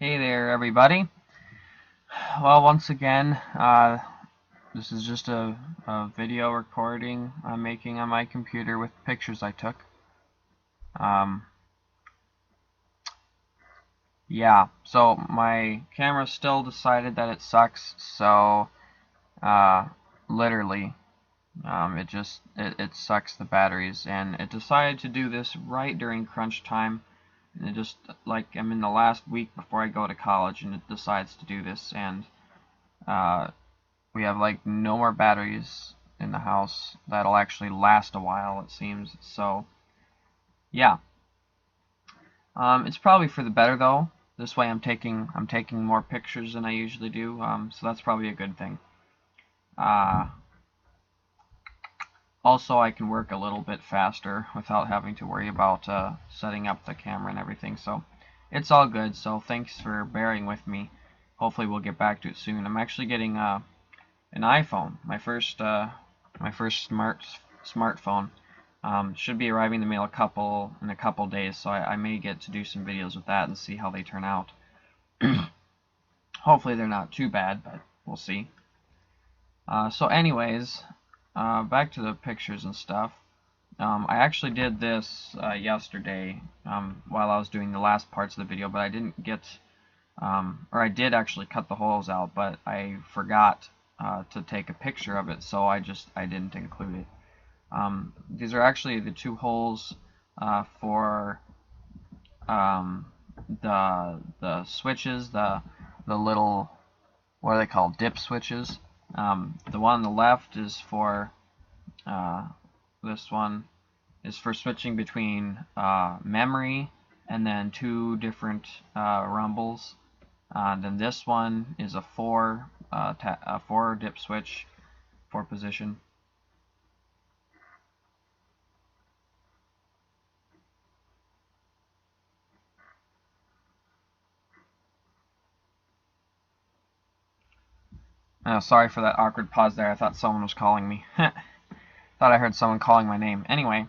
Hey there, everybody. Well, once again, this is just a video recording I'm making on my computer with pictures I took. Um, yeah, so my camera still decided that it sucks, so literally, it sucks the batteries, and it decided to do this right during crunch time. And it just, like, I'm in the last week before I go to college, and it decides to do this, and uh, we have like no more batteries in the house that'll actually last a while, it seems. So yeah, it's probably for the better though. This way I'm taking more pictures than I usually do, so that's probably a good thing. Uh, Also, I can work a little bit faster without having to worry about setting up the camera and everything. So it's all good. So thanks for bearing with me. Hopefully we'll get back to it soon. I'm actually getting an iPhone, my first smartphone. Should be arriving in the mail in a couple days, so I may get to do some videos with that and see how they turn out. Hopefully they're not too bad, but we'll see. So anyways, back to the pictures and stuff. I actually did this yesterday while I was doing the last parts of the video, but I didn't get, or I did actually cut the holes out, but I forgot to take a picture of it, so I didn't include it. These are actually the two holes for the switches, the little, what are they called, dip switches. The one on the left is for this one is for switching between memory and then two different rumbles. Then this one is a four dip switch, 4 position. Sorry for that awkward pause there. I thought someone was calling me. Thought I heard someone calling my name. Anyway,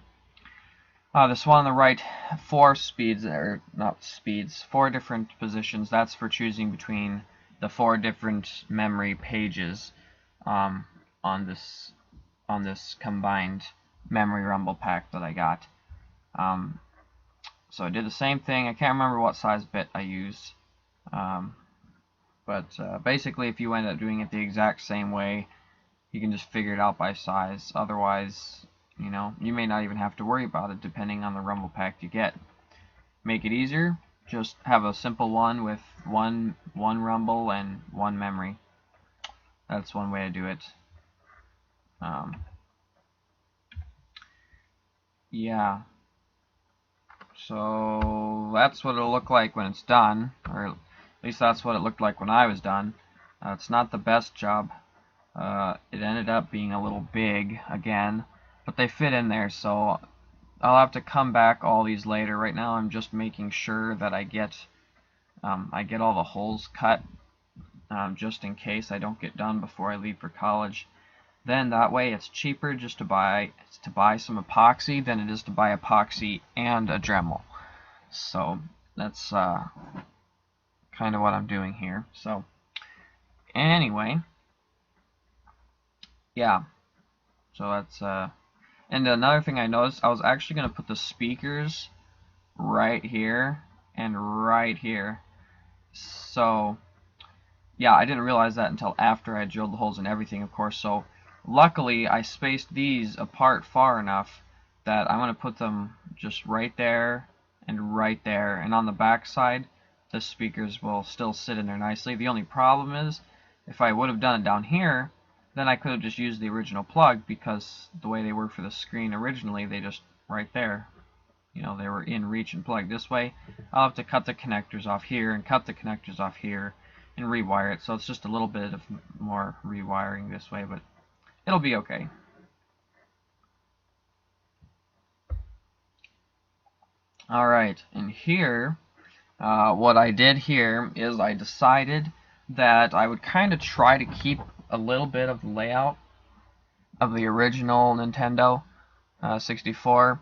this one on the right, 4 speeds, or not speeds, 4 different positions. That's for choosing between the 4 different memory pages on this combined memory rumble pack that I got. So I did the same thing. I can't remember what size bit I used. But basically, if you end up doing it the exact same way, you can just figure it out by size. Otherwise, you know, you may not even have to worry about it depending on the rumble pack you get. Make it easier, just have a simple one with one rumble and 1 memory. That's one way to do it. Yeah. So that's what it'll look like when it's done, or at least that's what it looked like when I was done. It's not the best job. It ended up being a little big again, but they fit in there, so I'll have to come back all these later. Right now I'm just making sure that I get all the holes cut, just in case I don't get done before I leave for college. Then that way it's cheaper just to buy some epoxy than it is to buy epoxy and a Dremel. So that's kind of what I'm doing here. So anyway, yeah. So that's and another thing I noticed, I was actually going to put the speakers right here and right here. So yeah, I didn't realize that until after I drilled the holes and everything, of course. So luckily I spaced these apart far enough that I'm going to put them just right there and right there, and on the back side the speakers will still sit in there nicely. The only problem is, if I would have done it down here, then I could have just used the original plug, because the way they were for the screen originally, they just right there, you know, they were in reach and plugged. This way I'll have to cut the connectors off here and cut the connectors off here and rewire it, so it's just a little bit of more rewiring this way, but it'll be okay. Alright, and here, what I did here is I decided that I would kind of try to keep a little bit of the layout of the original Nintendo 64.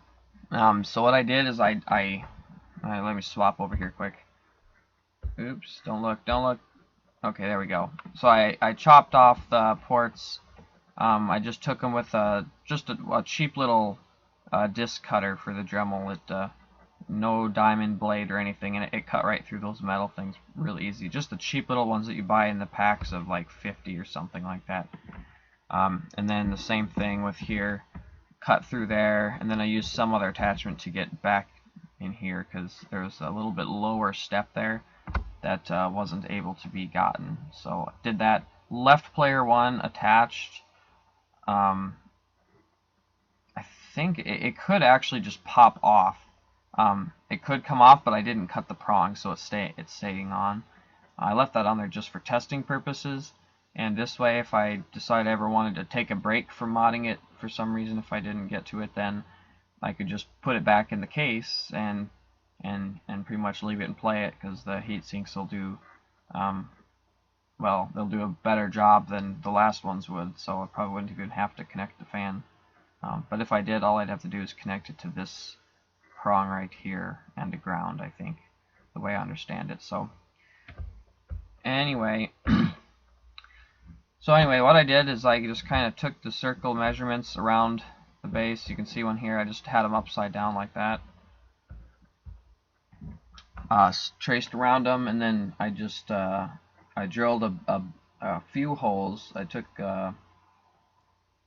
So what I did is let me swap over here quick. Oops, don't look, don't look. Okay, there we go. So I chopped off the ports. I just took them with just a cheap little disc cutter for the Dremel. No diamond blade or anything, and it cut right through those metal things really easy. Just the cheap little ones that you buy in the packs of like 50 or something like that. And then the same thing with here, cut through there, and then I used some other attachment to get back in here because there's a little bit lower step there that wasn't able to be gotten. So did that. Left player 1 attached. I think it could actually just pop off. It could come off, but I didn't cut the prong, so it's staying on. I left that on there just for testing purposes, and this way, if I decide I ever wanted to take a break from modding it for some reason, if I didn't get to it, then I could just put it back in the case and pretty much leave it and play it, because the heat sinks will do, well, they'll do a better job than the last ones would, so I probably wouldn't even have to connect the fan. But if I did, all I'd have to do is connect it to this prong right here and to ground, I think, the way I understand it. So anyway, what I did is I just kind of took the circle measurements around the base. You can see one here. I just had them upside down like that. Traced around them, and then I just I drilled a few holes. I took I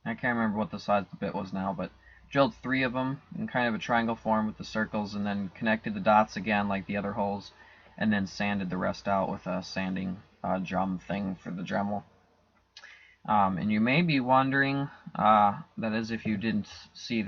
can't remember what the size of the bit was now, but drilled 3 of them in kind of a triangle form with the circles, and then connected the dots again like the other holes, and then sanded the rest out with a sanding drum thing for the Dremel. And you may be wondering, that is if you didn't see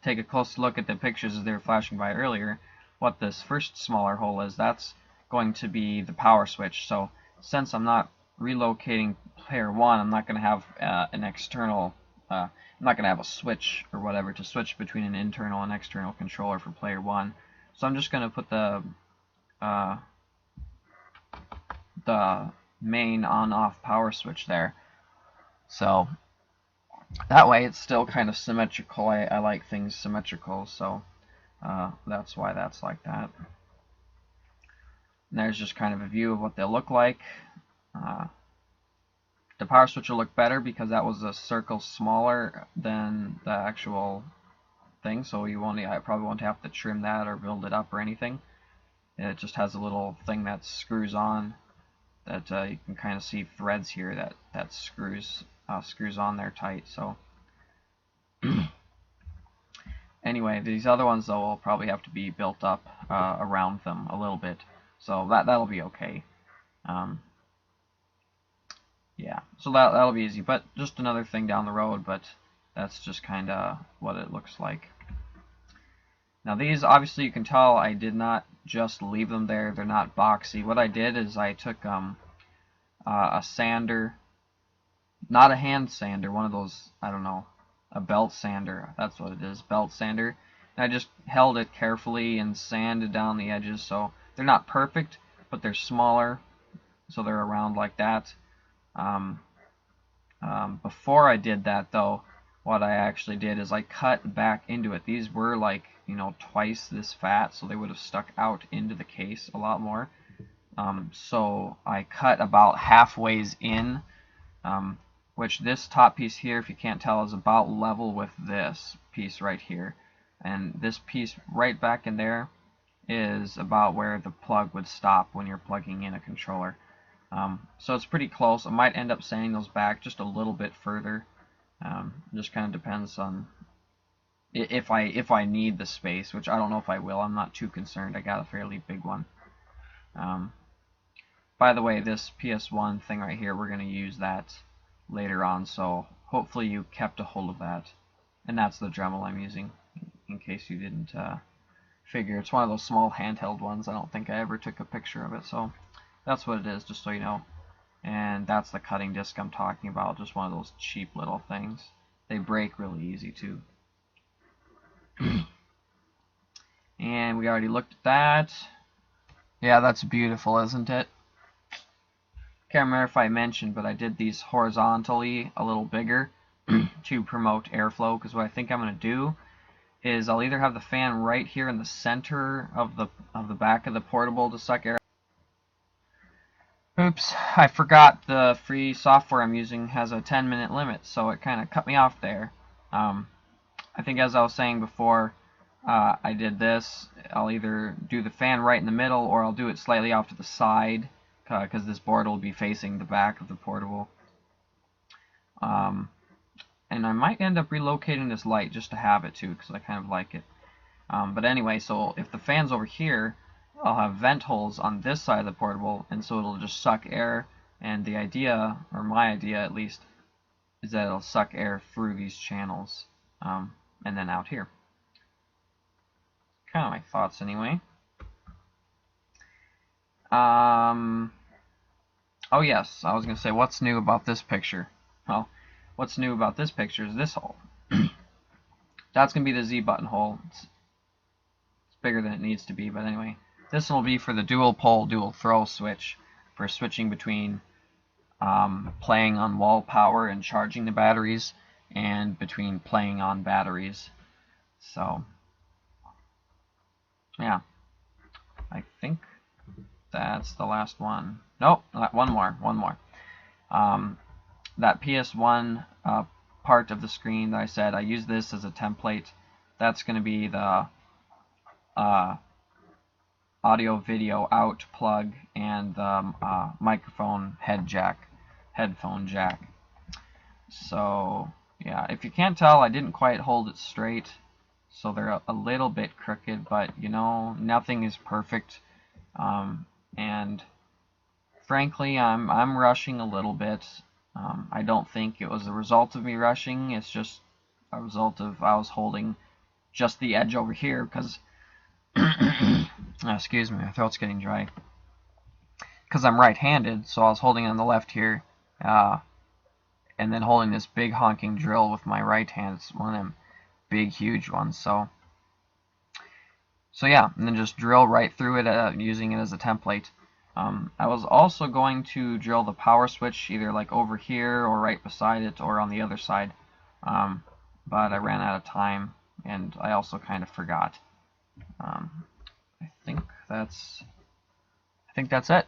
take a close look at the pictures as they were flashing by earlier, what this first smaller hole is. That's going to be the power switch. So since I'm not relocating player 1, I'm not going to have an external I'm not going to have a switch or whatever to switch between an internal and external controller for player 1. So I'm just going to put the main on-off power switch there. So that way it's still kind of symmetrical. I like things symmetrical, so that's why that's like that. And there's just kind of a view of what they'll look like. The power switch will look better because that was a circle smaller than the actual thing, so I probably won't have to trim that or build it up or anything. It just has a little thing that screws on, that you can kind of see threads here that screws on there tight. So anyway, these other ones though will probably have to be built up around them a little bit, so that'll be okay. Yeah, so that'll be easy, but just another thing down the road, but that's just kind of what it looks like. Now these, obviously you can tell I did not just leave them there, they're not boxy. What I did is I took a sander, not a hand sander, one of those, I don't know, a belt sander, that's what it is, belt sander. And I just held it carefully and sanded down the edges, so they're not perfect, but they're smaller, so they're around like that. Before I did that though, what I actually did is I cut back into it. These were like, twice this fat, so they would have stuck out into the case a lot more. So I cut about halfways in, which this top piece here, if you can't tell, is about level with this piece right here. And this piece right back in there is about where the plug would stop when you're plugging in a controller. So it's pretty close. I might end up sanding those back just a little bit further. Just kind of depends on if I need the space, which I don't know if I will. I'm not too concerned. I got a fairly big one. By the way, this PS1 thing right here, we're going to use that later on, so hopefully you kept a hold of that. And that's the Dremel I'm using, in case you didn't figure. It's one of those small handheld ones. I don't think I ever took a picture of it, so that's what it is, just so you know. And that's the cutting disc I'm talking about, just one of those cheap little things. They break really easy too. And we already looked at that. Yeah, that's beautiful, isn't it? Can't remember if I mentioned, but I did these horizontally a little bigger to promote airflow, because what I think I'm going to do is I'll either have the fan right here in the center of the back of the portable to suck air, Oops, I forgot the free software I'm using has a 10-minute limit, so it kind of cut me off there. I think as I was saying before, I did this. I'll either do the fan right in the middle, or I'll do it slightly off to the side, because this board will be facing the back of the portable. And I might end up relocating this light just to have it too, because I kind of like it. But anyway, so if the fan's over here, I'll have vent holes on this side of the portable, and so it'll just suck air. And the idea, or my idea at least, is that it'll suck air through these channels, and then out here. Kind of my thoughts anyway. Oh yes, I was going to say, what's new about this picture? Well, what's new about this picture is this hole. That's going to be the Z button hole. It's bigger than it needs to be, but anyway. This will be for the dual pole, dual throw switch, for switching between playing on wall power and charging the batteries, and between playing on batteries. So, yeah. I think that's the last one. Nope, one more. That PS1 part of the screen that I said, I use this as a template. That's going to be the audio video out plug and the microphone headphone jack. So yeah, if you can't tell, I didn't quite hold it straight, so they're a little bit crooked, but you know, nothing is perfect. And frankly, I'm rushing a little bit. I don't think it was a result of me rushing. It's just a result of I was holding just the edge over here because excuse me, my throat's getting dry. Because I'm right-handed, so I was holding on the left here, and then holding this big honking drill with my right hand. It's one of them big, huge ones. So yeah, and then just drill right through it, using it as a template. I was also going to drill the power switch either like over here or right beside it or on the other side, but I ran out of time, and I also kind of forgot. I think that's it.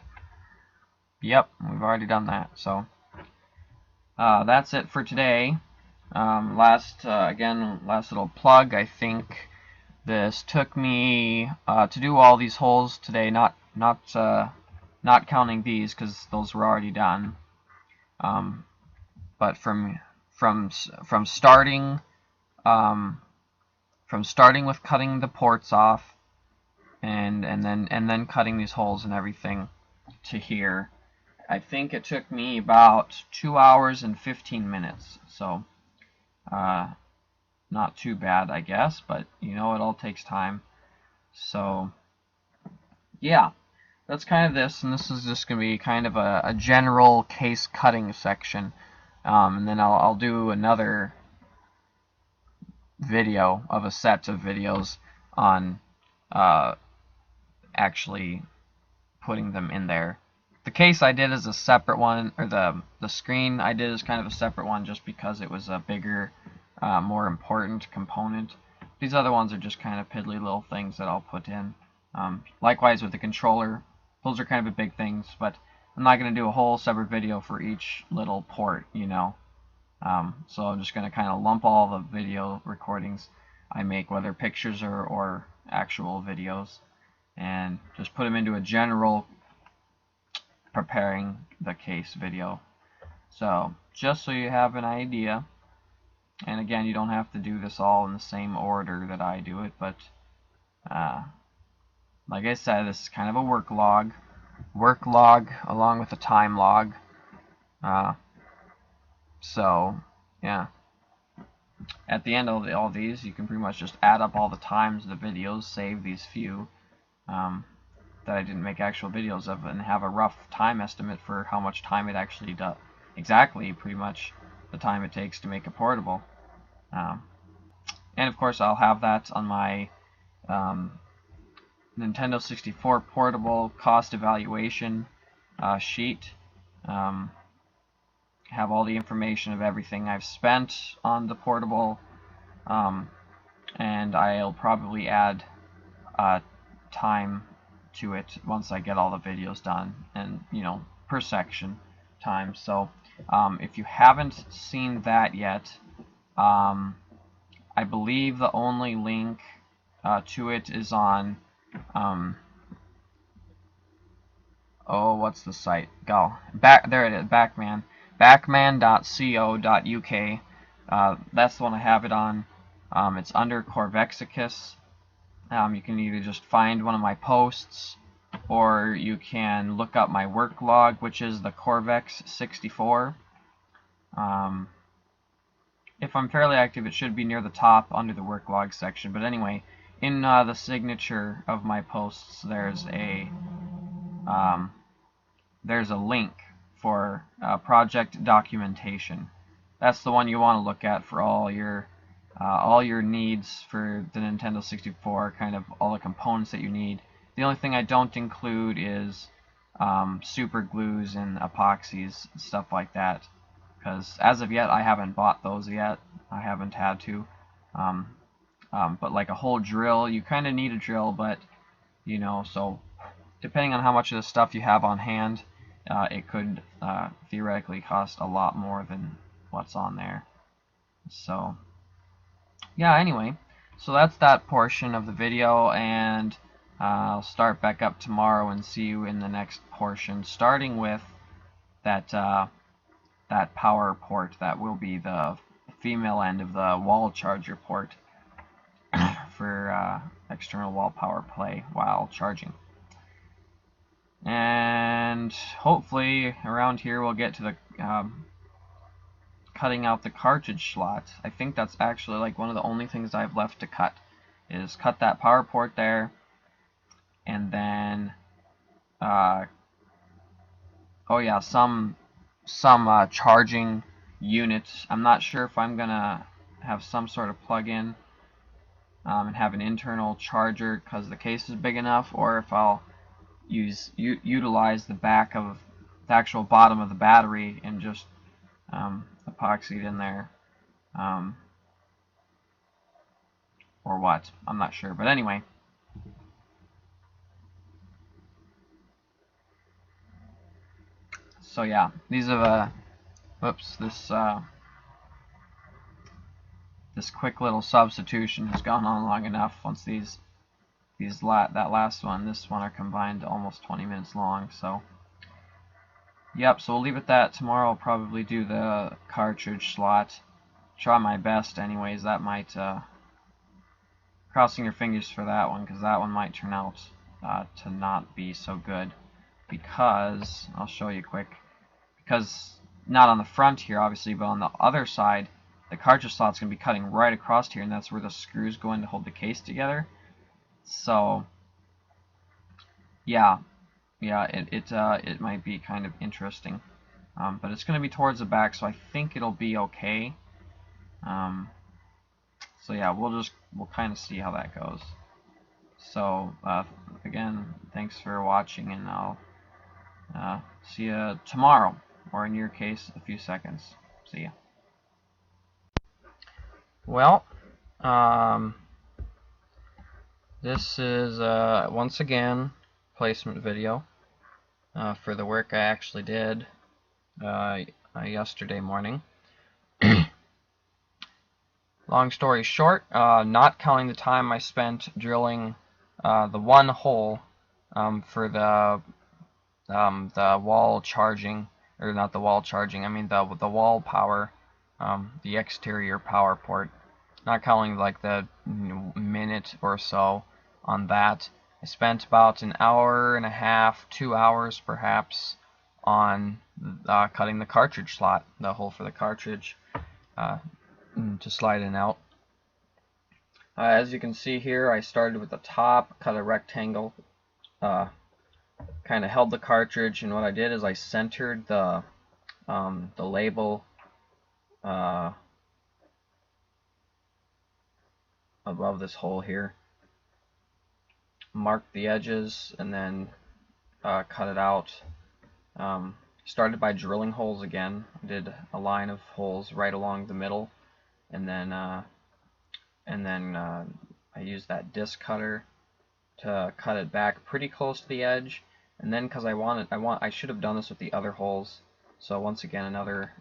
Yep, we've already done that. So that's it for today. Last little plug. I think this took me to do all these holes today. Not counting these because those were already done. But from starting with cutting the ports off, and then cutting these holes and everything to here, I think it took me about 2 hours and 15 minutes. So not too bad, I guess, but you know, it all takes time. So yeah, that's kind of this, and this is just going to be kind of a general case cutting section, and then I'll do another video of a set of videos on actually putting them in there. The case I did is a separate one, or the screen I did is kind of a separate one just because it was a bigger, more important component. These other ones are just kind of piddly little things that I'll put in. Likewise with the controller, those are kind of big things, but I'm not going to do a whole separate video for each little port, you know. So I'm just going to kind of lump all the video recordings I make, whether pictures or actual videos, and just put them into a general preparing the case video. So just so you have an idea, and again, you don't have to do this all in the same order that I do it, but like I said, this is kind of a work log along with a time log. So yeah, at the end of all these, you can pretty much just add up all the times the videos, save these few that I didn't make actual videos of, and have a rough time estimate for how much time it actually does. Exactly, pretty much the time it takes to make a portable. And of course, I'll have that on my Nintendo 64 portable cost evaluation sheet. Have all the information of everything I've spent on the portable, and I'll probably add time to it once I get all the videos done, and per section time. So if you haven't seen that yet, I believe the only link to it is on what's the site? There it is, backman.co.uk. That's the one I have it on. It's under Corvex64. You can either just find one of my posts, or you can look up my worklog, which is the Corvex64. If I'm fairly active, it should be near the top under the worklog section. But anyway, in the signature of my posts, there's a link for project documentation. That's the one you want to look at for all your needs for the Nintendo 64, kind of all the components that you need. The only thing I don't include is super glues and epoxies, stuff like that, because as of yet I haven't bought those yet. I haven't had to. But like a whole drill, you kind of need a drill, but so depending on how much of the stuff you have on hand, it could theoretically cost a lot more than what's on there. So yeah, anyway, so that's that portion of the video, and I'll start back up tomorrow and see you in the next portion, starting with that power port that will be the female end of the wall charger port for external wall power play while charging. And hopefully around here we'll get to the cutting out the cartridge slot. I think that's actually like one of the only things I have left to cut, is cut that power port there, and then oh yeah, some charging units. I'm not sure if I'm gonna have some sort of plug-in and have an internal charger because the case is big enough, or if I'll utilize the back of the actual bottom of the battery and just epoxied in there, or what, I'm not sure. But anyway, so yeah, these are this quick little substitution has gone on long enough. Once that last one, this one, are combined almost 20 minutes long. So yep, so we'll leave it at that. Tomorrow I'll probably do the cartridge slot. Try my best anyways. That might crossing your fingers for that one, because that one might turn out to not be so good, because I'll show you quick. Because not on the front here obviously, but on the other side, the cartridge slot's going to be cutting right across here, and that's where the screws go in to hold the case together. So yeah, it might be kind of interesting, but it's going to be towards the back, so I think it'll be okay. So yeah, we'll kind of see how that goes. So again, thanks for watching, and I'll see you tomorrow, or in your case, a few seconds. See ya. Well, this is once again placement video for the work I actually did yesterday morning. Long story short, not counting the time I spent drilling the one hole for the wall charging, or not the wall charging, I mean the wall power, the exterior power port. Not counting like the minute or so on that, I spent about an hour and a half, 2 hours perhaps, on cutting the cartridge slot, the hole for the cartridge, to slide in and out. As you can see here, I started with the top, cut a rectangle, kind of held the cartridge, and what I did is I centered the label above this hole here, marked the edges, and then cut it out. Started by drilling holes again. I did a line of holes right along the middle, and then I used that disc cutter to cut it back pretty close to the edge, and then because I should have done this with the other holes. So once again, another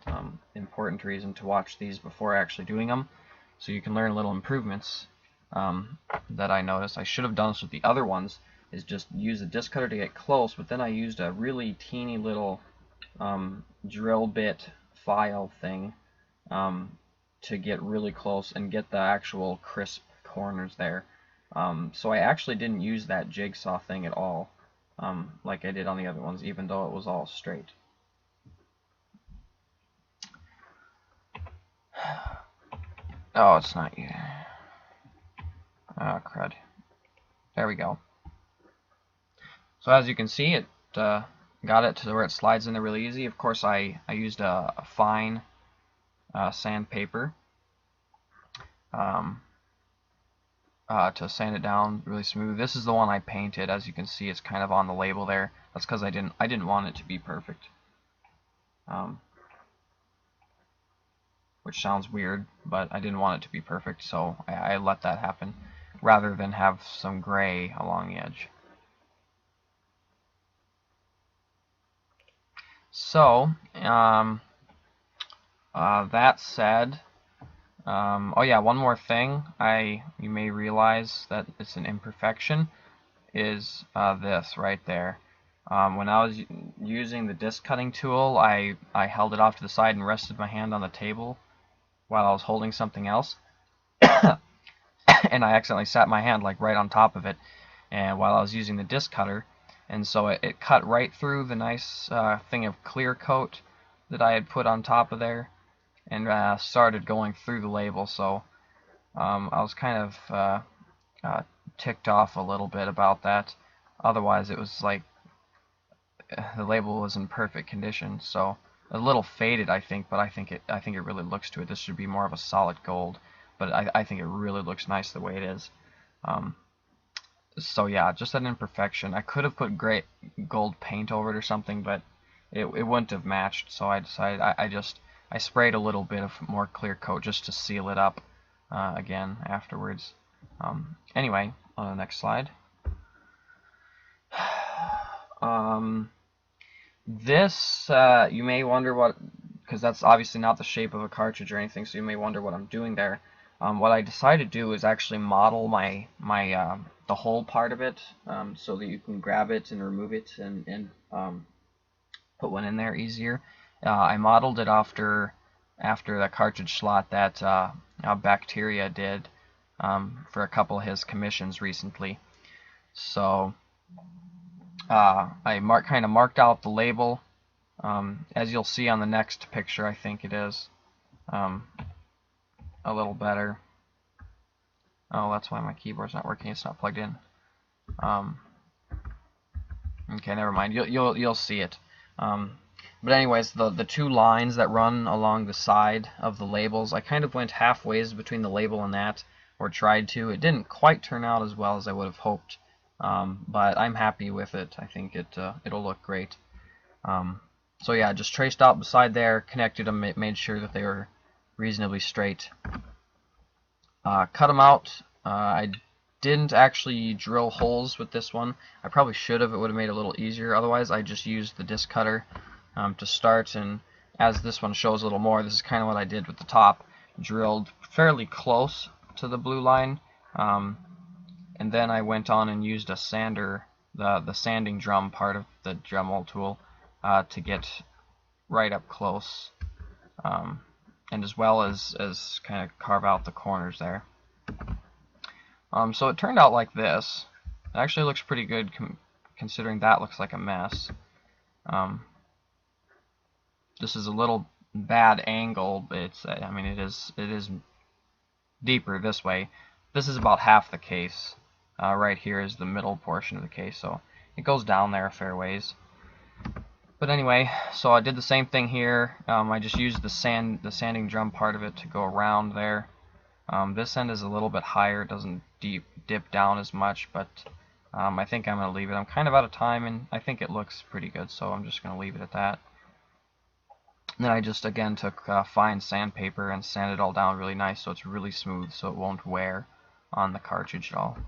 important reason to watch these before actually doing them, so you can learn little improvements that I noticed. I should have done this with the other ones, is just use the disc cutter to get close, but then I used a really teeny little drill bit file thing to get really close and get the actual crisp corners there. So I actually didn't use that jigsaw thing at all, like I did on the other ones, even though it was all straight. Oh, it's not you. Oh, crud. There we go. So as you can see, it got it to where it slides in there really easy. Of course, I used a fine sandpaper to sand it down really smooth. This is the one I painted. As you can see, it's kind of on the label there. That's because I didn't want it to be perfect. Which sounds weird, but I didn't want it to be perfect, so I let that happen rather than have some gray along the edge. So, that said, oh yeah, one more thing you may realize that it's an imperfection is this right there. When I was using the disc cutting tool, I held it off to the side and rested my hand on the table while I was holding something else, and I accidentally sat my hand like right on top of it, and while I was using the disc cutter, and so it cut right through the nice thing of clear coat that I had put on top of there, and started going through the label. So I was kind of ticked off a little bit about that. Otherwise, it was like the label was in perfect condition. So a little faded, I think, but I think it really looks to it. This should be more of a solid gold, but I think it really looks nice the way it is. So yeah, just an imperfection. I could have put great gold paint over it or something, but it wouldn't have matched. So I decided I sprayed a little bit of more clear coat just to seal it up again afterwards. Anyway, on the next slide. This, you may wonder what, because that's obviously not the shape of a cartridge or anything, so you may wonder what I'm doing there. What I decided to do is actually model the whole part of it, so that you can grab it and remove it and put one in there easier. I modeled it after the cartridge slot that Bacteria did for a couple of his commissions recently. So I kind of marked out the label, as you'll see on the next picture. I think it is a little better. Oh, that's why my keyboard's not working. It's not plugged in. Okay, never mind. You'll see it. But anyways, the two lines that run along the side of the labels, I kind of went halfways between the label and that, or tried to. It didn't quite turn out as well as I would have hoped, but I'm happy with it. I think it'll look great. So yeah, just traced out beside there, connected them, made sure that they were reasonably straight. Cut them out. I didn't actually drill holes with this one. I probably should have. It would have made it a little easier. Otherwise, I just used the disc cutter to start, and as this one shows a little more, this is kind of what I did with the top. Drilled fairly close to the blue line, and then I went on and used a sander, the sanding drum part of the Dremel tool, to get right up close, and as well as kind of carve out the corners there. So it turned out like this. It actually looks pretty good considering that looks like a mess. This is a little bad angle, but I mean it is deeper this way. This is about half the case. Right here is the middle portion of the case, so it goes down there a fair ways. But anyway, so I did the same thing here. I just used the sanding drum part of it to go around there. This end is a little bit higher. It doesn't dip down as much, but I think I'm going to leave it. I'm kind of out of time, and I think it looks pretty good, so I'm just going to leave it at that. And then I just, again, took fine sandpaper and sanded it all down really nice so it's really smooth, so it won't wear on the cartridge at all.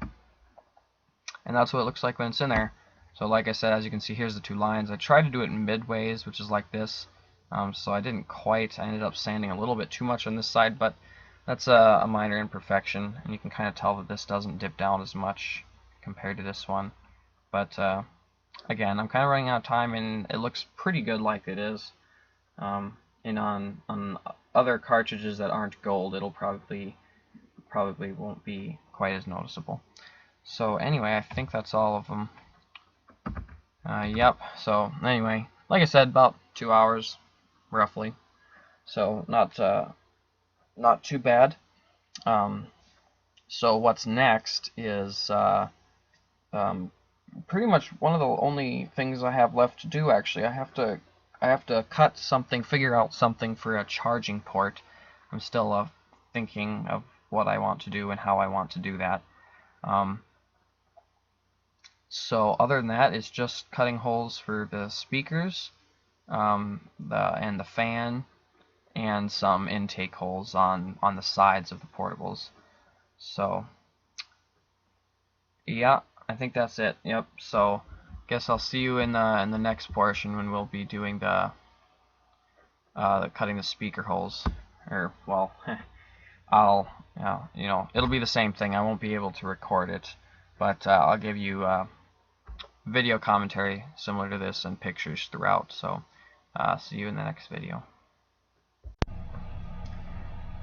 and that's what it looks like when it's in there. So like I said, as you can see, here's the two lines. I tried to do it in midways, which is like this. So I didn't quite. I ended up sanding a little bit too much on this side, but that's a minor imperfection, and you can kind of tell that this doesn't dip down as much compared to this one. But again, I'm kind of running out of time, and it looks pretty good like it is. And on other cartridges that aren't gold, it'll probably won't be quite as noticeable. So anyway, I think that's all of them. Yep. So anyway, like I said, about 2 hours, roughly. So not too bad. So what's next is pretty much one of the only things I have left to do. Actually, I have to cut something, figure out something for a charging port. I'm still thinking of what I want to do and how I want to do that. So other than that, it's just cutting holes for the speakers, and the fan, and some intake holes on the sides of the portables. So yeah, I think that's it. Yep. So guess I'll see you in the next portion when we'll be doing the cutting the speaker holes. Or well, it'll be the same thing. I won't be able to record it, but I'll give you video commentary similar to this and pictures throughout. So see you in the next video.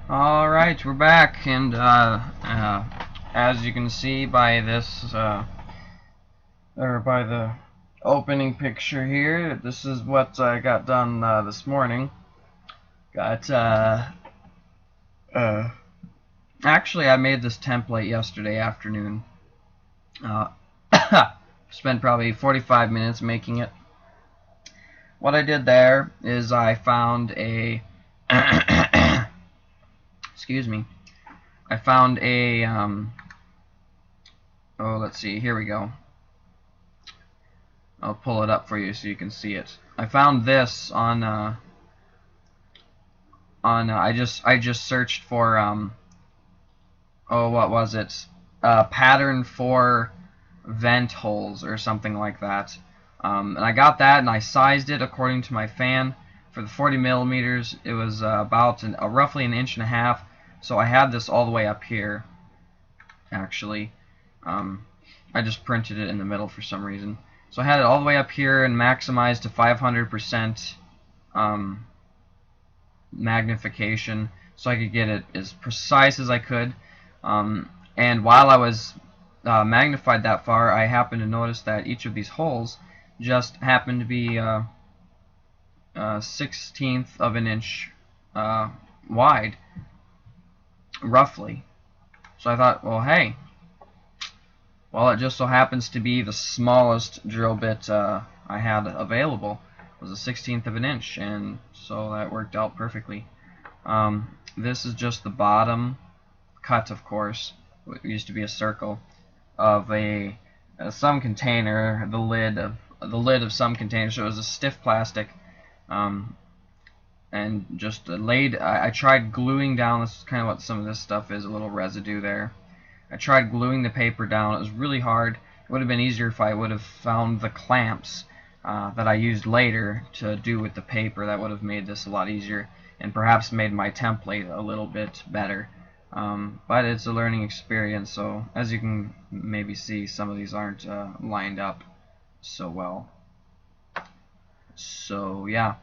Alright, we're back, and as you can see by this or by the opening picture here, this is what I got done this morning. Got actually, I made this template yesterday afternoon. Spent probably 45 minutes making it. What I did there is I found a excuse me. I found a oh, let's see. Here we go. I'll pull it up for you so you can see it. I found this on I just searched for oh, what was it? Pattern for vent holes or something like that. And I got that, and I sized it according to my fan. For the 40 millimeters, it was about roughly 1.5 inches. So I had this all the way up here. Actually, I just printed it in the middle for some reason. So I had it all the way up here and maximized to 500% magnification, so I could get it as precise as I could. And while I was magnified that far, I happened to notice that each of these holes just happened to be 1/16 of an inch wide, roughly. So I thought, well, hey, well, it just so happens to be the smallest drill bit I had available. It was 1/16 of an inch, and so that worked out perfectly. This is just the bottom cut, of course. It used to be a circle of some container, the lid of some container. So it was a stiff plastic, and just laid. I tried gluing down. This is kind of what some of this stuff is. A little residue there. I tried gluing the paper down. It was really hard. It would have been easier if I would have found the clamps that I used later to do with the paper. That would have made this a lot easier, and perhaps made my template a little bit better. But it's a learning experience, so as you can maybe see, some of these aren't lined up so well. So yeah,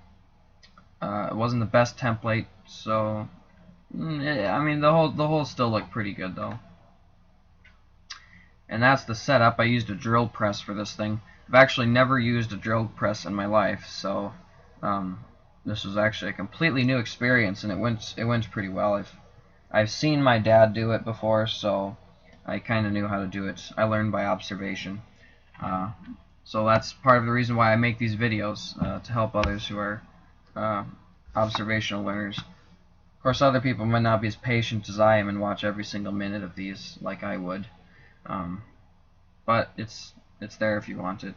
it wasn't the best template, so I mean the holes still look pretty good though. And that's the setup. I used a drill press for this thing. I've actually never used a drill press in my life, so this was actually a completely new experience, and it went pretty well. I've seen my dad do it before, so I kind of knew how to do it. I learned by observation. So that's part of the reason why I make these videos, to help others who are observational learners. Of course, other people might not be as patient as I am and watch every single minute of these like I would. But it's there if you want it.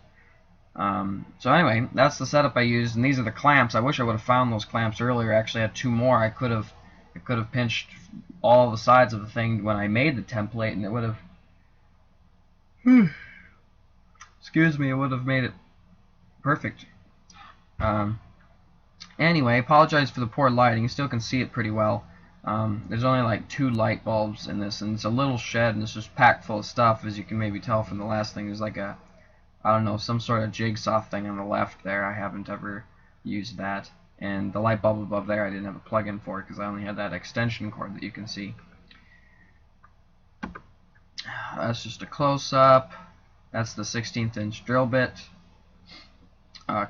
So anyway, that's the setup I used, and these are the clamps. I wish I would have found those clamps earlier. I actually had 2 more. I could have pinched all the sides of the thing when I made the template, and it would have excuse me, it would have made it perfect. Anyway, apologize for the poor lighting. You still can see it pretty well. There's only like 2 light bulbs in this, and it's a little shed, and it's just packed full of stuff, as you can maybe tell from the last thing. There's like a, I don't know, some sort of jigsaw thing on the left there. I haven't ever used that. And the light bulb above there I didn't have a plug-in for because I only had that extension cord that you can see. That's just a close-up. That's the 16th inch drill bit.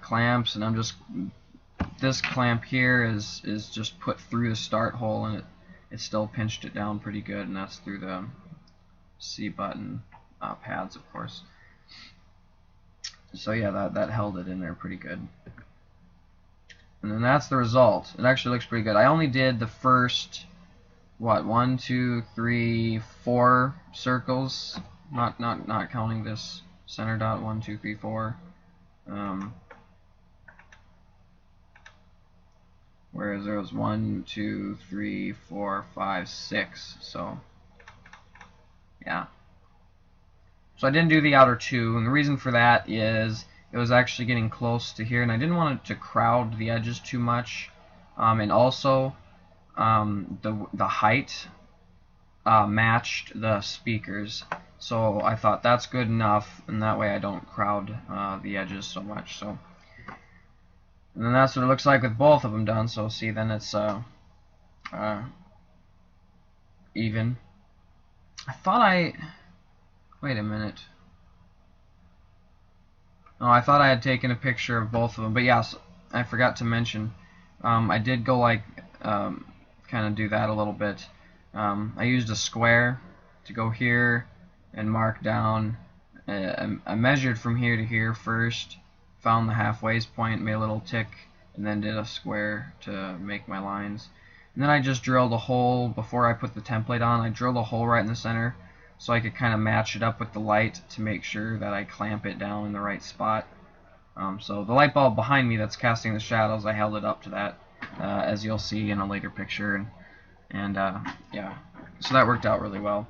Clamps, and I'm just, this clamp here is just put through the start hole, and it still pinched it down pretty good, and that's through the C button pads, of course. So yeah, that held it in there pretty good. And then that's the result. It actually looks pretty good. I only did the first, what, 1, 2, 3, 4 circles, not counting this center dot. 1, 2, 3, 4. Whereas there was 1, 2, 3, 4, 5, 6. So yeah. So I didn't do the outer 2, and the reason for that is it was actually getting close to here, and I didn't want it to crowd the edges too much. And also the height matched the speakers, so I thought that's good enough, and that way I don't crowd the edges so much. So, and then that's what it looks like with both of them done. So see, then it's even. I thought wait a minute. Oh, I thought I had taken a picture of both of them, but yes, I forgot to mention. I did go like kind of do that a little bit. I used a square to go here and mark down. I measured from here to here first, found the halfway point, made a little tick, and then did a square to make my lines. And then I just drilled a hole before I put the template on. I drilled a hole right in the center so I could kind of match it up with the light to make sure that I clamp it down in the right spot. So the light bulb behind me that's casting the shadows, I held it up to that, as you'll see in a later picture, and yeah, so that worked out really well.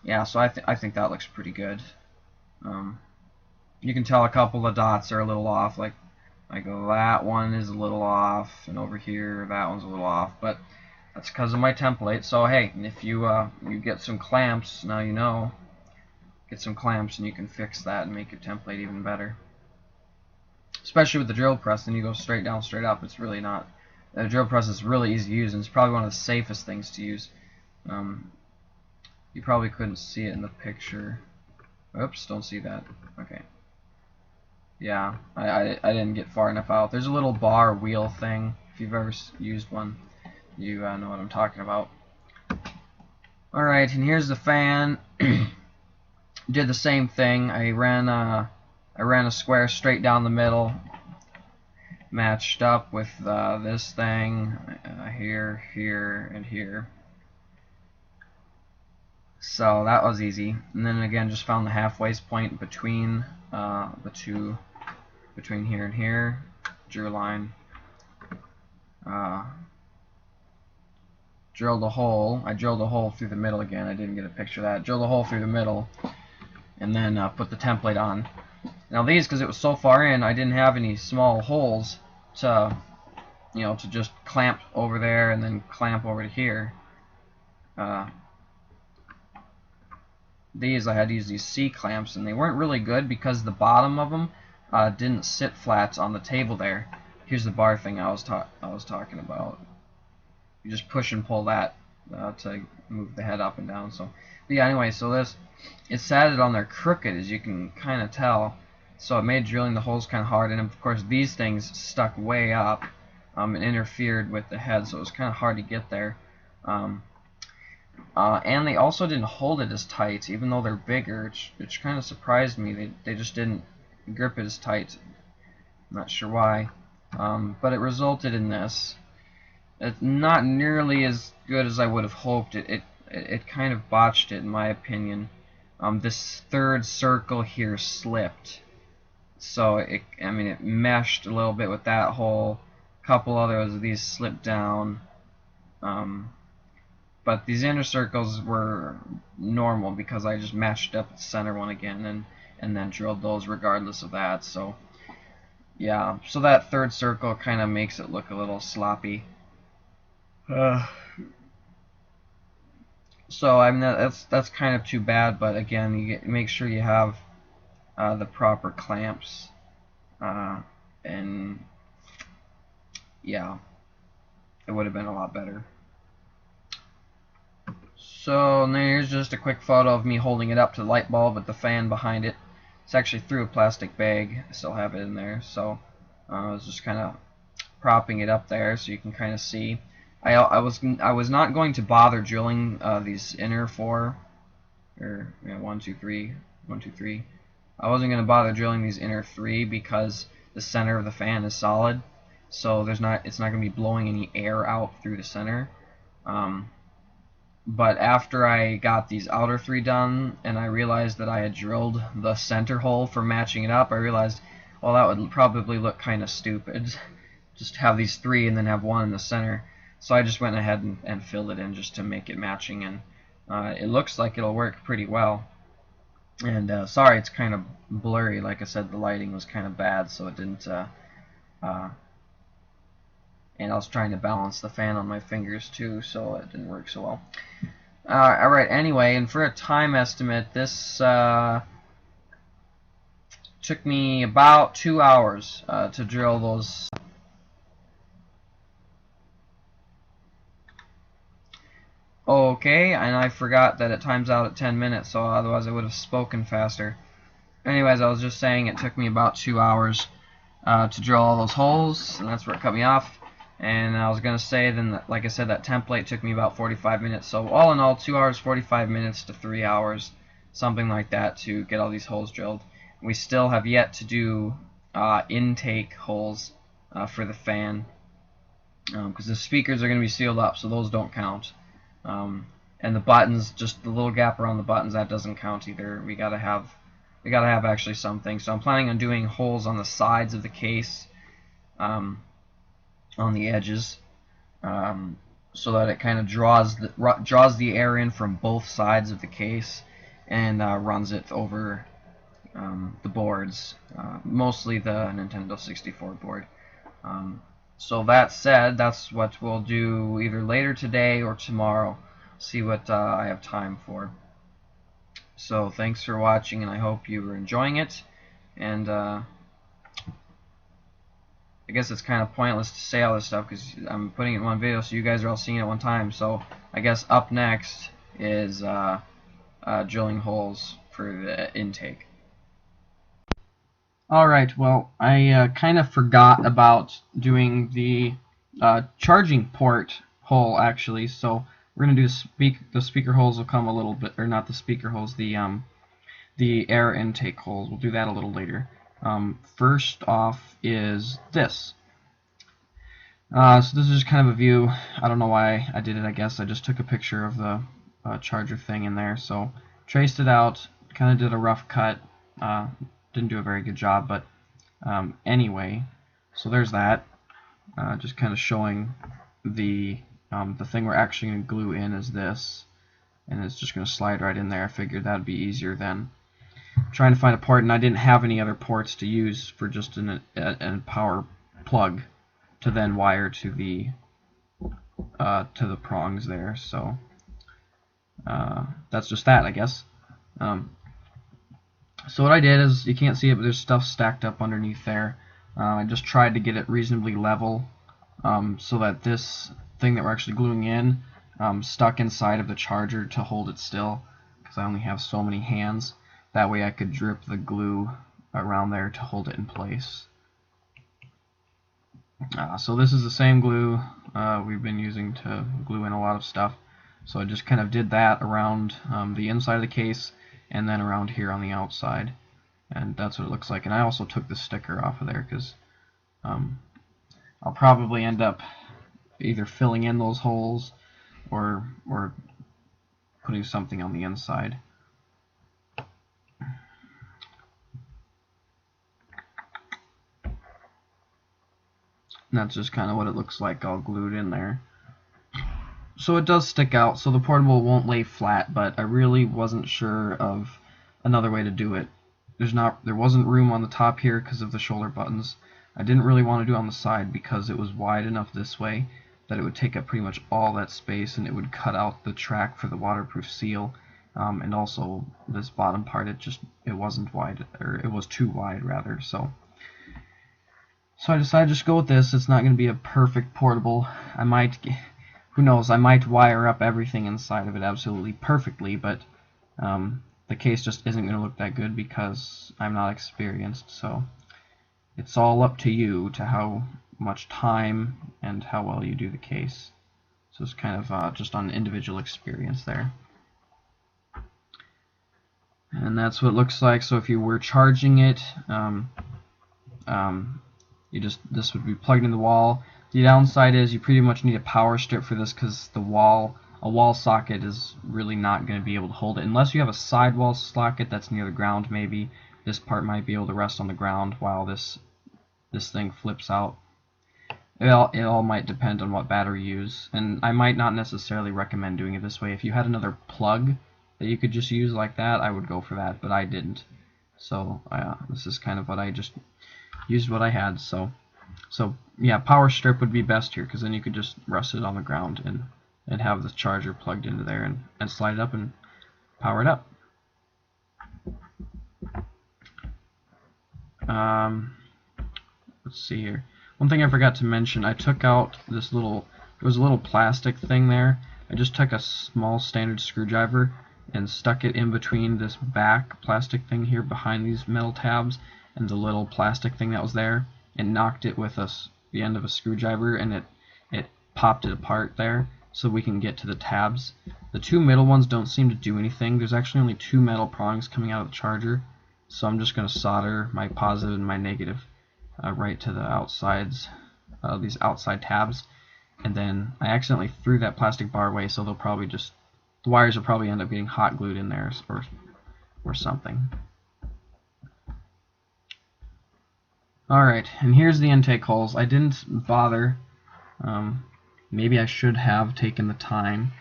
Yeah, so I think that looks pretty good. You can tell a couple of dots are a little off, like that one is a little off, and over here that one's a little off, but that's because of my template. So hey, if you get some clamps, now you know, get some clamps and you can fix that and make your template even better. Especially with the drill press, then you go straight down, straight up. It's really not. The drill press is really easy to use, and it's probably one of the safest things to use. You probably couldn't see it in the picture. Oops, don't see that. Okay. Yeah, I didn't get far enough out. There's a little bar wheel thing. If you've ever used one, you know what I'm talking about. Alright, and here's the fan. Did the same thing. I ran a square straight down the middle, matched up with this thing here, here, and here. So that was easy. And then again, just found the halfway point between the two, between here and here. Drew a line. Drilled a hole. I drilled a hole through the middle again. I didn't get a picture of that. Drilled a hole through the middle, and then put the template on. Now these, because it was so far in, I didn't have any small holes to, to just clamp over there and then clamp over to here. These, I had to use these C clamps, and they weren't really good because the bottom of them didn't sit flat on the table there. Here's the bar thing I was talking about. You just push and pull that to move the head up and down. So, but yeah, anyway, so it sat it on there crooked, as you can kind of tell. So it made drilling the holes kind of hard, and of course these things stuck way up and interfered with the head, so it was kind of hard to get there. And they also didn't hold it as tight, even though they're bigger, which kind of surprised me. They just didn't grip it as tight. I'm not sure why, but it resulted in this. It's not nearly as good as I would have hoped. It kind of botched it, in my opinion. This third circle here slipped, so it meshed a little bit with that hole. A couple others of these slipped down, but but these inner circles were normal because I just matched up the center one again and then drilled those regardless of that. So yeah, so that third circle kind of makes it look a little sloppy. So I mean that's kind of too bad, but again, make sure you have the proper clamps, and yeah, it would have been a lot better. So here's just a quick photo of me holding it up to the light bulb with the fan behind it. It's actually through a plastic bag. I still have it in there, so I was just kind of propping it up there so you can kind of see. I was not going to bother drilling these inner four, or 1, 2, 3, 1, 2, 3. I wasn't going to bother drilling these inner 3 because the center of the fan is solid, so it's not going to be blowing any air out through the center. But after I got these outer 3 done and I realized that I had drilled the center hole for matching it up, I realized, well, that would probably look kind of stupid. Just have these 3 and then have 1 in the center. So I just went ahead and filled it in just to make it matching, and it looks like it'll work pretty well. And sorry, it's kind of blurry. Like I said, the lighting was kind of bad, so it didn't. And I was trying to balance the fan on my fingers too, so it didn't work so well. Alright, anyway, and for a time estimate, this took me about 2 hours to drill those. Okay, and I forgot that it times out at 10 minutes, so otherwise I would have spoken faster. Anyways, I was just saying it took me about 2 hours to drill all those holes, and that's where it cut me off. And I was going to say then, that, like I said, that template took me about 45 minutes. So all in all, 2 hours, 45 minutes to 3 hours, something like that, to get all these holes drilled. We still have yet to do intake holes for the fan, because the speakers are going to be sealed up, so those don't count. And the buttons, just the little gap around the buttons, that doesn't count either. We gotta have actually something. So I'm planning on doing holes on the sides of the case, on the edges, so that it kind of draws the air in from both sides of the case and runs it over the boards, mostly the Nintendo 64 board. So that said, that's what we'll do either later today or tomorrow. See what I have time for. So thanks for watching, and I hope you were enjoying it. And I guess it's kind of pointless to say all this stuff because I'm putting it in one video, so you guys are all seeing it at one time. So I guess up next is drilling holes for the intake. Alright, well, I kind of forgot about doing the charging port hole, actually. So we're going to do the speaker holes will come a little bit, or not the speaker holes, the air intake holes. We'll do that a little later. First off is this. So this is just kind of a view. I don't know why I did it. I guess I just took a picture of the charger thing in there. So traced it out, kind of did a rough cut. Didn't do a very good job, but anyway, so there's that. Just kind of showing the thing we're actually going to glue in is this, and it's just going to slide right in there. I figured that'd be easier than trying to find a port, and I didn't have any other ports to use for just a power plug to then wire to the prongs there. So that's just that, I guess. So what I did is, you can't see it, but there's stuff stacked up underneath there. I just tried to get it reasonably level, so that this thing that we're actually gluing in stuck inside of the charger to hold it still, because I only have so many hands. That way I could drip the glue around there to hold it in place. So this is the same glue we've been using to glue in a lot of stuff. So I just kind of did that around the inside of the case, and then around here on the outside, and that's what it looks like. And I also took the sticker off of there because I'll probably end up either filling in those holes or putting something on the inside. And that's just kind of what it looks like all glued in there. So it does stick out, so the portable won't lay flat, but I really wasn't sure of another way to do it. There wasn't room on the top here because of the shoulder buttons. I didn't really want to do it on the side because it was wide enough this way that it would take up pretty much all that space and it would cut out the track for the waterproof seal. And also this bottom part, it wasn't wide, or it was too wide rather. So I decided to just go with this. It's not going to be a perfect portable. Who knows, I might wire up everything inside of it absolutely perfectly, but the case just isn't going to look that good because I'm not experienced. So it's all up to you to how much time and how well you do the case. So it's kind of just on individual experience there. And that's what it looks like. So if you were charging it, this would be plugged in the wall. The downside is you pretty much need a power strip for this because a wall socket is really not going to be able to hold it unless you have a sidewall socket that's near the ground. Maybe this part might be able to rest on the ground while this thing flips out. It all might depend on what battery you use, and I might not necessarily recommend doing it this way. If you had another plug that you could just use like that, I would go for that, but I didn't. So this is kind of what I just used what I had. So yeah, power strip would be best here because then you could just rest it on the ground and have the charger plugged into there and slide it up and power it up. Let's see here. One thing I forgot to mention, I took out there was a little plastic thing there. I just took a small standard screwdriver and stuck it in between this back plastic thing here behind these metal tabs and the little plastic thing that was there, and knocked it with the end of a screwdriver, and it popped it apart there so we can get to the tabs. The two middle ones don't seem to do anything. There's actually only two metal prongs coming out of the charger, so I'm just going to solder my positive and my negative right to the outsides, these outside tabs, and then I accidentally threw that plastic bar away, so the wires will probably end up getting hot glued in there or something. Alright, and here's the intake holes. I didn't bother. Maybe I should have taken the time,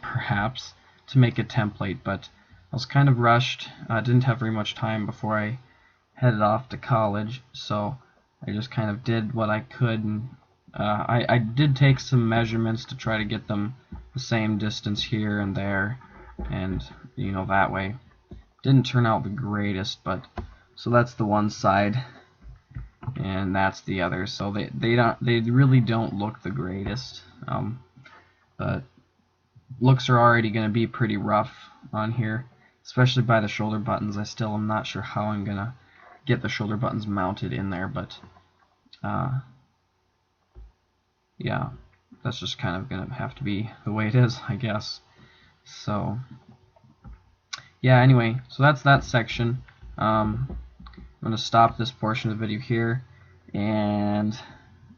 perhaps, to make a template, but I was kind of rushed. I didn't have very much time before I headed off to college, so I just kind of did what I could. And I did take some measurements to try to get them the same distance here and there, and that way. Didn't turn out the greatest, but so that's the one side. And that's the other, so they really don't look the greatest, but looks are already going to be pretty rough on here, especially by the shoulder buttons. I still am not sure how I'm gonna get the shoulder buttons mounted in there, but yeah, that's just kind of gonna have to be the way it is, I guess. So yeah, anyway, so that's that section. I'm going to stop this portion of the video here, and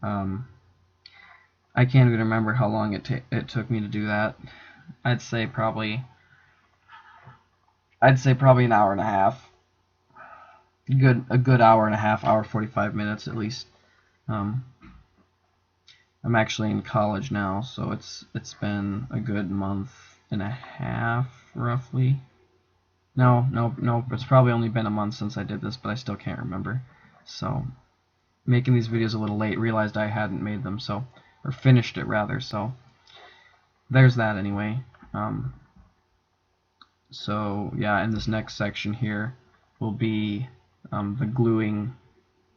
I can't even remember how long it took me to do that. I'd say probably an hour and a half. A good hour and a half, hour 45 minutes at least. I'm actually in college now, so it's been a good month and a half roughly. No, it's probably only been a month since I did this, but I still can't remember. So, making these videos a little late, realized I hadn't made them, or finished it rather, so there's that anyway. So, yeah, in this next section here will be the gluing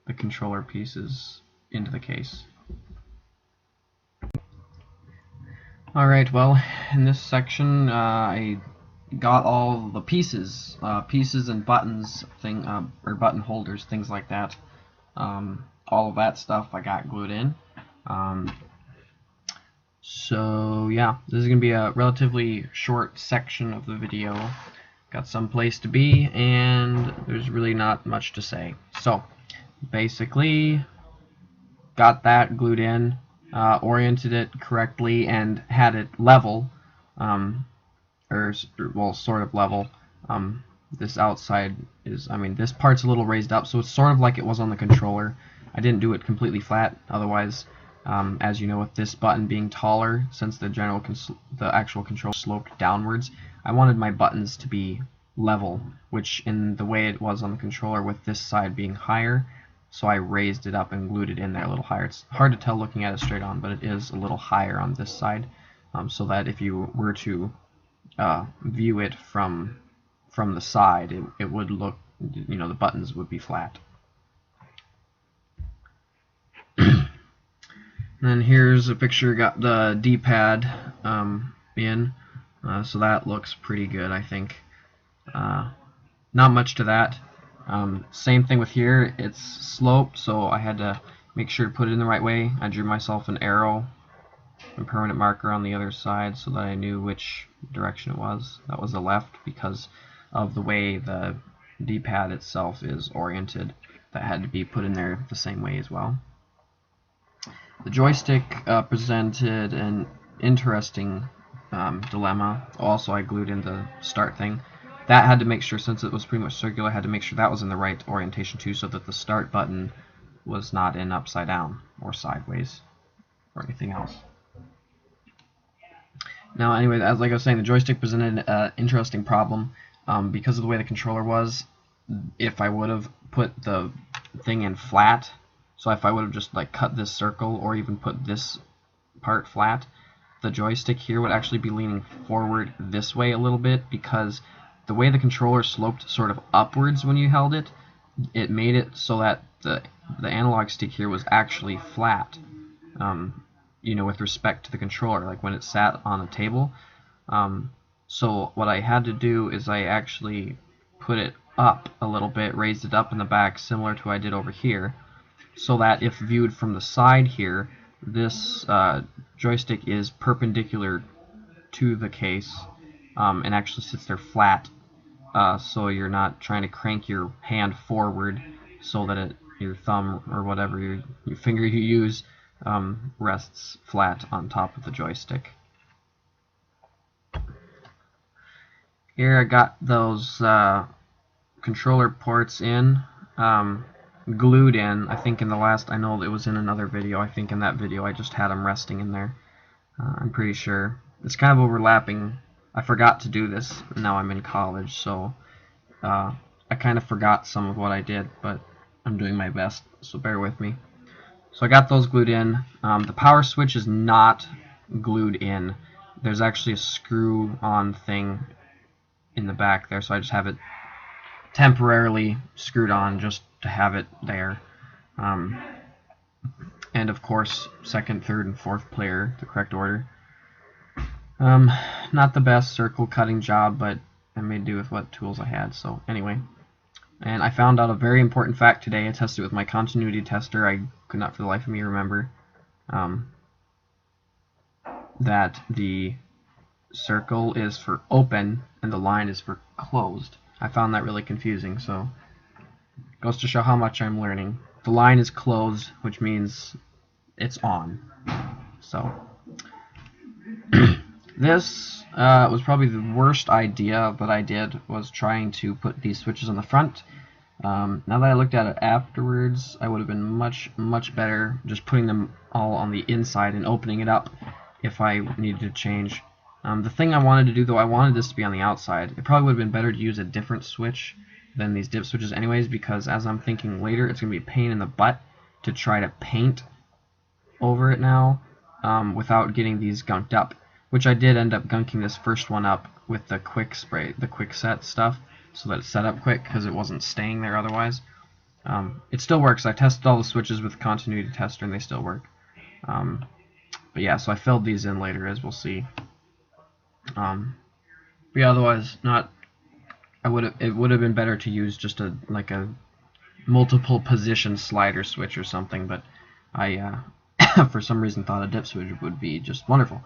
the controller pieces into the case. Alright, well, in this section, I got all the pieces and buttons, or button holders, things like that. All of that stuff I got glued in. So yeah, this is gonna be a relatively short section of the video. Got some place to be, and there's really not much to say. So basically, got that glued in, oriented it correctly, and had it level. Well, sort of level. This outside is, this part's a little raised up, so it's sort of like it was on the controller. I didn't do it completely flat, otherwise As you know, with this button being taller, since the actual control sloped downwards, I wanted my buttons to be level, which in the way it was on the controller with this side being higher, so I raised it up and glued it in there a little higher. It's hard to tell looking at it straight on, but it is a little higher on this side, so that if you were to view it from the side, it would look, you know, the buttons would be flat. And then here's a picture, got the D-pad in, so that looks pretty good, I think. Not much to that. Same thing with here, it's sloped, so I had to make sure to put it in the right way. I drew myself an arrow and permanent marker on the other side so that I knew which direction it was. That was the left because of the way the D-pad itself is oriented. That had to be put in there the same way as well. The joystick presented an interesting dilemma. Also, I glued in the start thing. That had to make sure, since it was pretty much circular, I had to make sure that was in the right orientation too, so that the start button was not in upside down or sideways or anything else. Now, anyway, as like I was saying, the joystick presented an interesting problem because of the way the controller was. If I would have put the thing in flat, so if I would have just like cut this circle or even put this part flat, the joystick here would actually be leaning forward this way a little bit, because the way the controller sloped sort of upwards when you held it, it made it so that the analog stick here was actually flat, you know, with respect to the controller, like when it sat on a table. So what I had to do is I actually put it up a little bit, raised it up in the back, similar to what I did over here, so that if viewed from the side here, this joystick is perpendicular to the case and actually sits there flat, so you're not trying to crank your hand forward so that your thumb or whatever your finger you use rests flat on top of the joystick. Here I got those controller ports in, glued in. I think in the last, I know it was in another video, I think in that video I just had them resting in there. I'm pretty sure. It's kind of overlapping. I forgot to do this. Now I'm in college, so I kind of forgot some of what I did, but I'm doing my best, so bear with me. So I got those glued in. The power switch is not glued in. There's actually a screw-on thing in the back there, so I just have it temporarily screwed on just to have it there. And of course, second, third, and fourth player, the correct order. Not the best circle cutting job, but I made do with what tools I had. So anyway, and I found out a very important fact today. I tested it with my continuity tester. I could not for the life of me remember that the circle is for open and the line is for closed. I found that really confusing, so goes to show how much I'm learning. The line is closed, which means it's on. So this was probably the worst idea that I did, was trying to put these switches on the front. Now that I looked at it afterwards, I would have been much better just putting them all on the inside and opening it up if I needed to change. The thing I wanted to do, though, I wanted this to be on the outside. It probably would have been better to use a different switch than these dip switches anyways, because as I'm thinking later, it's going to be a pain in the butt to try to paint over it now without getting these gunked up, which I did end up gunking this first one up with the quick spray, the quick set stuff, so that it's set up quick because it wasn't staying there otherwise. It still works. I tested all the switches with the continuity tester and they still work. But yeah, so I filled these in later, as we'll see. But yeah, otherwise not. It would have been better to use just a multiple position slider switch or something, but I for some reason thought a dip switch would be just wonderful.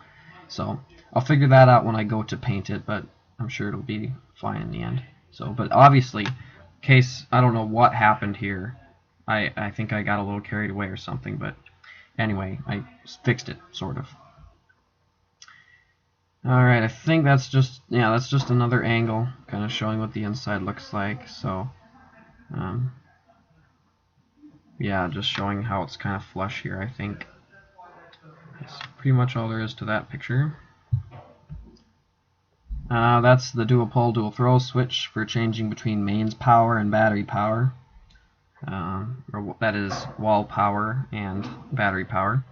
So I'll figure that out when I go to paint it, but I'm sure it'll be fine in the end. So, but obviously, I don't know what happened here. I think I got a little carried away or something, but anyway, I fixed it, sort of. Alright, I think that's just another angle, kind of showing what the inside looks like. So, yeah, just showing how it's kind of flush here, I think. That's pretty much all there is to that picture. That's the dual pole, dual throw switch for changing between mains power and battery power. Or that is wall power and battery power.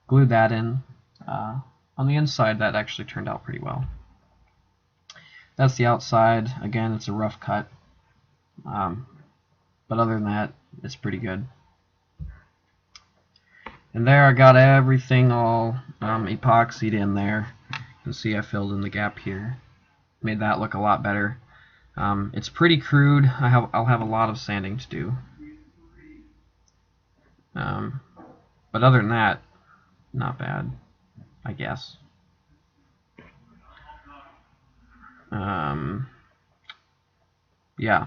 Glued that in. On the inside, that actually turned out pretty well. That's the outside. Again, it's a rough cut. But other than that, it's pretty good. And there I got everything all epoxied in there. You can see I filled in the gap here. Made that look a lot better. It's pretty crude. I'll have a lot of sanding to do. But other than that, not bad, I guess. Yeah.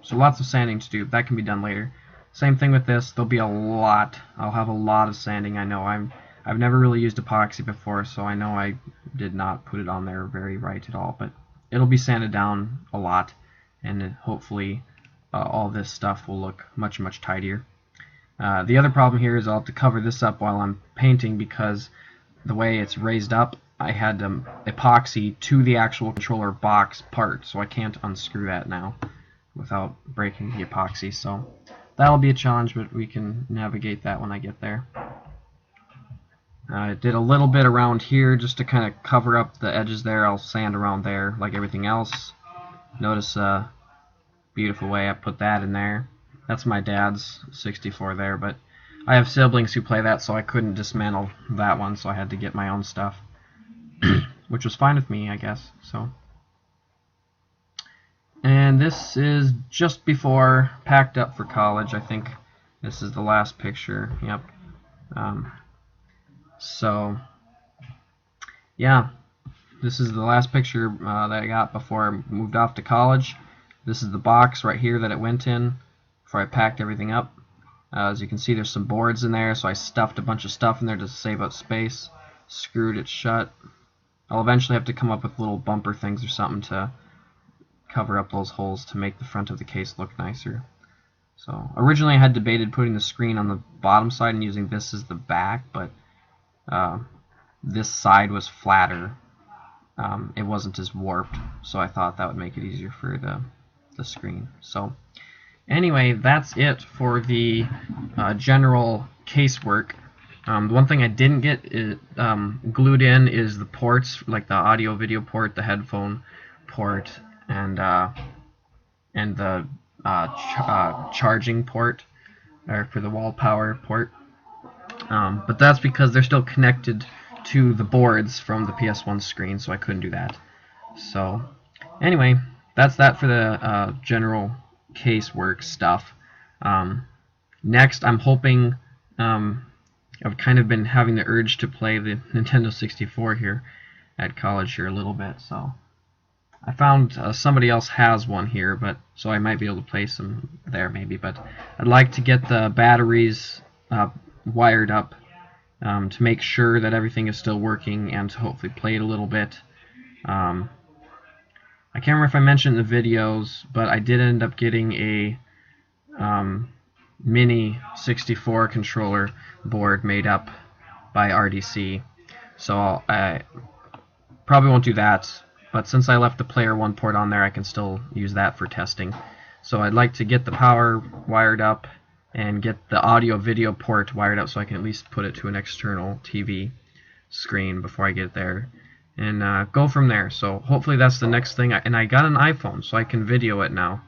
So lots of sanding to do. That can be done later. Same thing with this. There'll be a lot. I'll have a lot of sanding. I know I've never really used epoxy before, so I know I did not put it on there very right at all. But it'll be sanded down a lot, and hopefully all this stuff will look much, much tidier. The other problem here is I'll have to cover this up while I'm painting because the way it's raised up, I had epoxy to the actual controller box part, so I can't unscrew that now without breaking the epoxy. So that'll be a challenge, but we can navigate that when I get there. I did a little bit around here just to kind of cover up the edges there. I'll sand around there like everything else. Notice beautiful way I put that in there. That's my dad's 64 there, but I have siblings who play that, so I couldn't dismantle that one, so I had to get my own stuff, which was fine with me, I guess. So, and this is just before packed up for college. I think this is the last picture. Yep. So, yeah, this is the last picture that I got before I moved off to college. This is the box right here that it went in before I packed everything up. As you can see, there's some boards in there, so I stuffed a bunch of stuff in there to save up space, screwed it shut. I'll eventually have to come up with little bumper things or something to cover up those holes to make the front of the case look nicer. So originally I had debated putting the screen on the bottom side and using this as the back, but this side was flatter. It wasn't as warped, so I thought that would make it easier for the screen. So anyway, that's it for the general casework. The one thing I didn't get glued in is the ports, like the audio video port, the headphone port, and the charging port, or for the wall power port. But that's because they're still connected to the boards from the PS1 screen, so I couldn't do that. So anyway, that's that for the general casework stuff. Next, I'm hoping, I've kind of been having the urge to play the Nintendo 64 here at college here a little bit, so I found somebody else has one here, but so I might be able to play some there maybe, but I'd like to get the batteries wired up to make sure that everything is still working and to hopefully play it a little bit. I can't remember if I mentioned in the videos, but I did end up getting a mini 64 controller board made up by RDC. So I probably won't do that, but since I left the player 1 port on there, I can still use that for testing. So I'd like to get the power wired up and get the audio video port wired up so I can at least put it to an external TV screen before I get there, and go from there. So hopefully that's the next thing. And I got an iPhone, so I can video it now.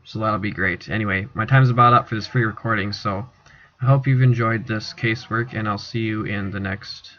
So that'll be great. Anyway, my time's about up for this free recording, so I hope you've enjoyed this casework, and I'll see you in the next